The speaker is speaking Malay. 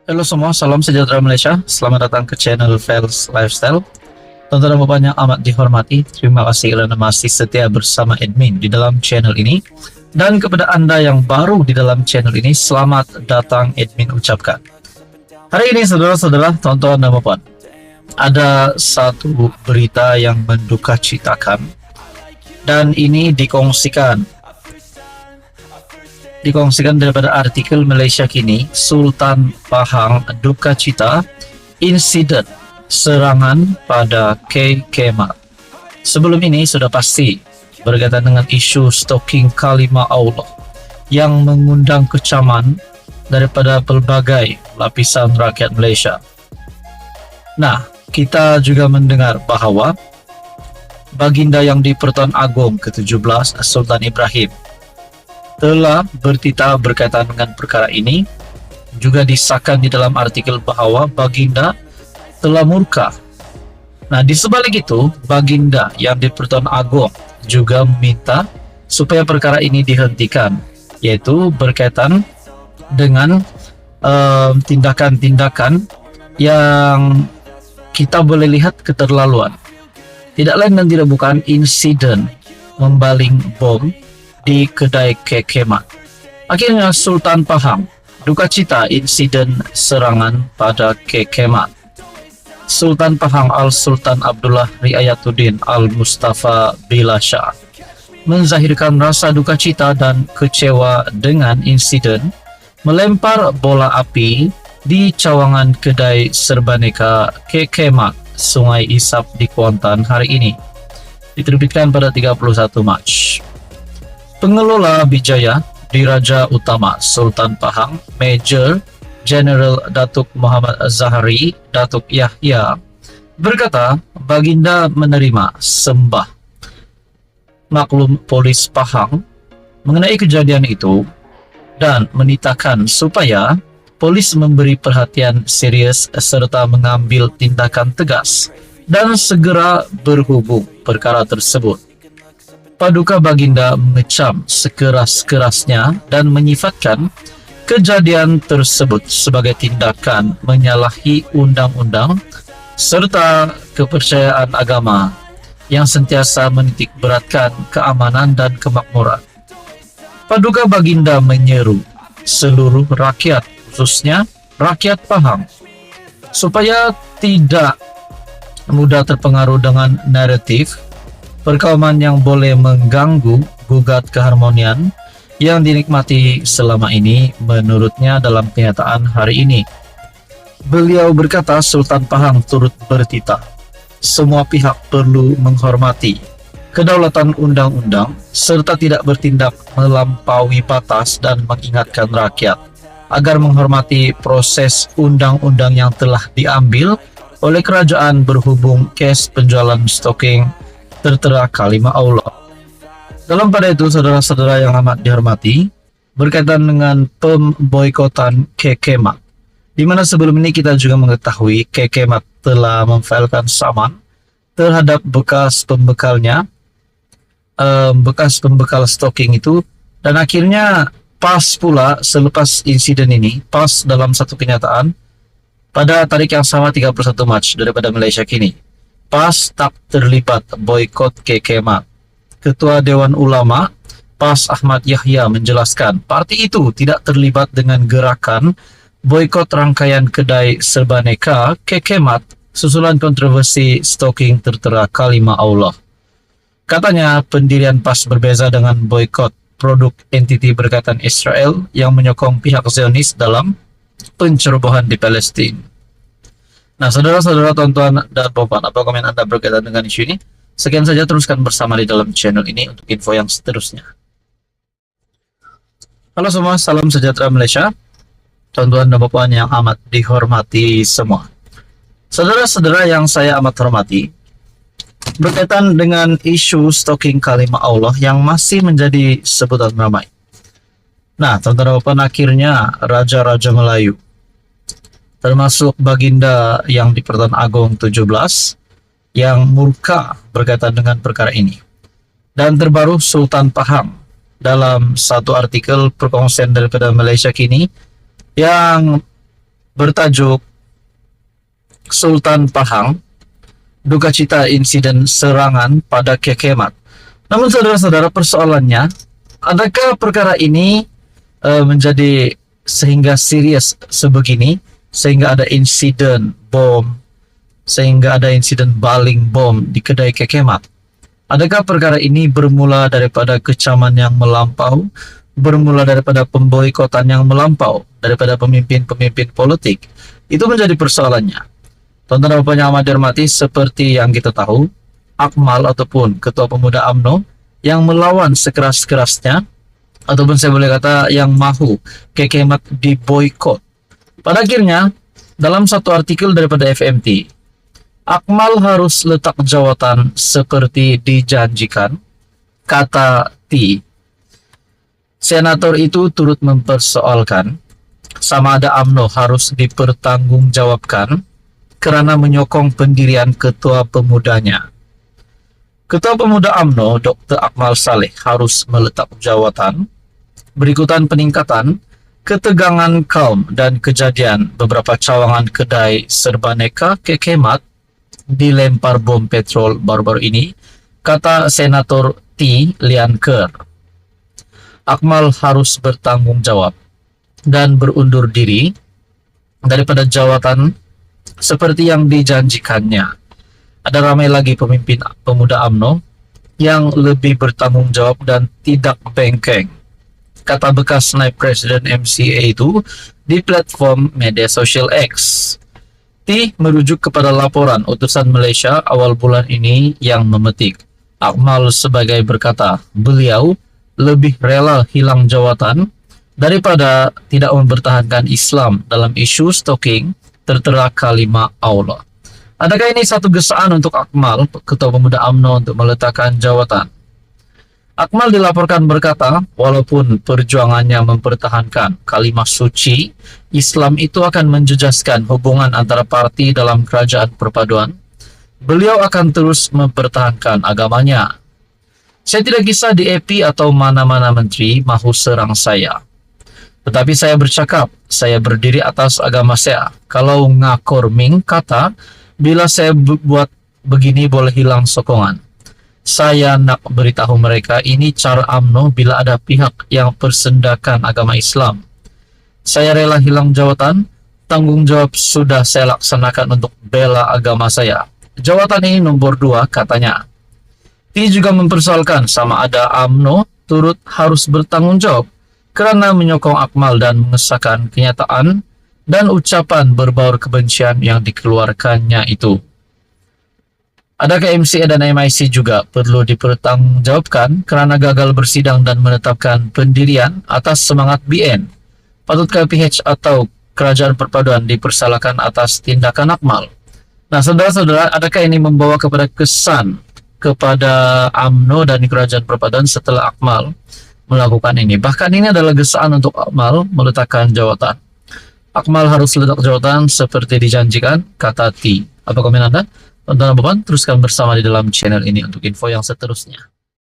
Halo semua, salam sejahtera Malaysia. Selamat datang ke channel Fels Lifestyle. Tonton dan Bapak yang amat dihormati, terima kasih kerana masih setia bersama admin di dalam channel ini. Dan kepada Anda yang baru di dalam channel ini, selamat datang admin ucapkan. Hari ini saudara-saudara, tonton dan Bapak, ada satu berita yang menduka citakan. Dan ini dikongsikan daripada artikel Malaysia Kini. Sultan Pahang duka cita insiden serangan pada K. Kemal. Sebelum ini sudah pasti berkaitan dengan isu stalking kalimah Allah yang mengundang kecaman daripada pelbagai lapisan rakyat Malaysia. Nah, kita juga mendengar bahawa baginda yang di-Pertuan Agong ke-17 Sultan Ibrahim telah bertitah berkaitan dengan perkara ini. Juga disahkan di dalam artikel bahawa baginda telah murka. Nah, di sebalik itu, baginda yang di Pertuan Agong juga meminta supaya perkara ini dihentikan, yaitu berkaitan dengan tindakan-tindakan yang kita boleh lihat keterlaluan. Tidak lain dan tidak bukan insiden membaling bom di kedai K. Kemal. Akhirnya Sultan Pahang duka cita insiden serangan pada K. Kemal. Sultan Pahang Al-Sultan Abdullah Riayatuddin Al-Mustafa Billah Shah menzahirkan rasa duka cita dan kecewa dengan insiden melempar bola api di cawangan kedai serbaneka K. Kemal, Sungai Isap di Kuantan hari ini. Diterbitkan pada 31 Mac. Pengelola Bijaya Diraja Utama Sultan Pahang, Major General Datuk Muhammad Zahari Datuk Yahya berkata baginda menerima sembah maklum polis Pahang mengenai kejadian itu dan menitahkan supaya polis memberi perhatian serius serta mengambil tindakan tegas dan segera berhubung perkara tersebut. Paduka baginda mengecam sekeras-kerasnya dan menyifatkan kejadian tersebut sebagai tindakan menyalahi undang-undang serta kepercayaan agama yang sentiasa menitik beratkan keamanan dan kemakmuran. Paduka baginda menyeru seluruh rakyat, khususnya rakyat Pahang, supaya tidak mudah terpengaruh dengan naratif perkauman yang boleh mengganggu gugat keharmonian yang dinikmati selama ini menurutnya dalam kenyataan hari ini. Beliau berkata Sultan Pahang turut bertitah semua pihak perlu menghormati kedaulatan undang-undang serta tidak bertindak melampaui batas dan mengingatkan rakyat agar menghormati proses undang-undang yang telah diambil oleh kerajaan berhubung kes penjualan stalking tertera kalimah Allah. Dalam pada itu, saudara-saudara yang amat dihormati, berkaitan dengan pemboikotan K. Kemal, di mana sebelum ini kita juga mengetahui K. Kemal telah memfailkan saman terhadap bekas pembekalnya, bekas pembekal stalking itu, dan akhirnya pas pula selepas insiden ini, pas dalam satu kenyataan pada tarik yang sama 31 Mac daripada Malaysia Kini, PAS tak terlibat boikot K. Kemal. Ketua Dewan Ulama PAS Ahmad Yahya menjelaskan parti itu tidak terlibat dengan gerakan boikot rangkaian kedai serbaneka K. Kemal susulan kontroversi stalking tertera kalimah Allah. Katanya pendirian PAS berbeza dengan boikot produk entiti berkaitan Israel yang menyokong pihak Zionis dalam pencerobohan di Palestin. Nah, saudara-saudara, tuan-tuan dan puan, apa komen Anda berkaitan dengan isu ini? Sekian saja, teruskan bersama di dalam channel ini untuk info yang seterusnya. Halo semua, salam sejahtera Malaysia. Tuan-tuan dan puan yang amat dihormati semua. Saudara-saudara yang saya amat hormati, berkaitan dengan isu stalking kalimah Allah yang masih menjadi sebutan ramai. Nah, tuan-tuan dan puan, akhirnya Raja-Raja Melayu termasuk baginda yang di Pertuan Agong 17 yang murka berkaitan dengan perkara ini. Dan terbaru Sultan Pahang dalam satu artikel perkongsian daripada Malaysia Kini yang bertajuk Sultan Pahang, duka cita insiden serangan pada Kekemat. Namun saudara-saudara, persoalannya, adakah perkara ini menjadi sehingga serius sebegini, sehingga ada insiden bom, sehingga ada insiden baling bom di kedai Kekemat? Adakah perkara ini bermula daripada kecaman yang melampau, bermula daripada pemboikotan yang melampau, daripada pemimpin-pemimpin politik? Itu menjadi persoalannya. Tonton Bapak yang amat dihormati, seperti yang kita tahu, Akmal ataupun Ketua Pemuda UMNO yang melawan sekeras-kerasnya, ataupun saya boleh kata yang mahu Kekemat diboikot. Pada akhirnya, dalam satu artikel daripada FMT, Akmal harus letak jawatan seperti dijanjikan, kata T. Senator itu turut mempersoalkan sama ada UMNO harus dipertanggungjawabkan karena menyokong pendirian ketua pemudanya. Ketua Pemuda UMNO, Dr. Akmal Saleh, harus meletak jawatan berikutan peningkatan ketegangan kaum dan kejadian beberapa cawangan kedai serbaneka Kekemat dilempar bom petrol baru-baru ini, kata Senator T. Lianker. Akmal harus bertanggung jawab dan berundur diri daripada jawatan seperti yang dijanjikannya. Ada ramai lagi pemimpin pemuda UMNO yang lebih bertanggung jawab dan tidak bengkeng, kata bekas naib presiden MCA itu di platform media sosial X. T merujuk kepada laporan utusan Malaysia awal bulan ini yang memetik Akmal sebagai berkata beliau lebih rela hilang jawatan daripada tidak mempertahankan Islam dalam isu stalking tertera kalimat Allah. Adakah ini satu gesaan untuk Akmal, Ketua Pemuda UMNO, untuk meletakkan jawatan? Akmal dilaporkan berkata, walaupun perjuangannya mempertahankan kalimat suci, Islam itu akan menjejaskan hubungan antara parti dalam kerajaan perpaduan. Beliau akan terus mempertahankan agamanya. Saya tidak kisah di EP atau mana-mana menteri mahu serang saya. Tetapi saya bercakap, saya berdiri atas agama saya. Kalau ngakor ming kata, bila saya buat begini boleh hilang sokongan. Saya nak beritahu mereka ini cara UMNO bila ada pihak yang persendakan agama Islam. Saya rela hilang jawatan, tanggung jawab sudah saya laksanakan untuk bela agama saya. Jawatan ini nomor 2, katanya. Dia juga mempersoalkan sama ada UMNO turut harus bertanggung jawab kerana menyokong Akmal dan mengesahkan kenyataan dan ucapan berbaur kebencian yang dikeluarkannya itu. Adakah MCA dan MIC juga perlu dipertanggungjawabkan kerana gagal bersidang dan menetapkan pendirian atas semangat BN? Patutkah PH atau Kerajaan Perpaduan dipersalahkan atas tindakan Akmal? Nah, saudara-saudara, adakah ini membawa kepada kesan kepada UMNO dan Kerajaan Perpaduan setelah Akmal melakukan ini? Bahkan ini adalah gesaan untuk Akmal meletakkan jawatan. Akmal harus letak jawatan seperti dijanjikan, kata T. Apa komen Anda? Tonton Bapak, teruskan bersama di dalam channel ini untuk info yang seterusnya.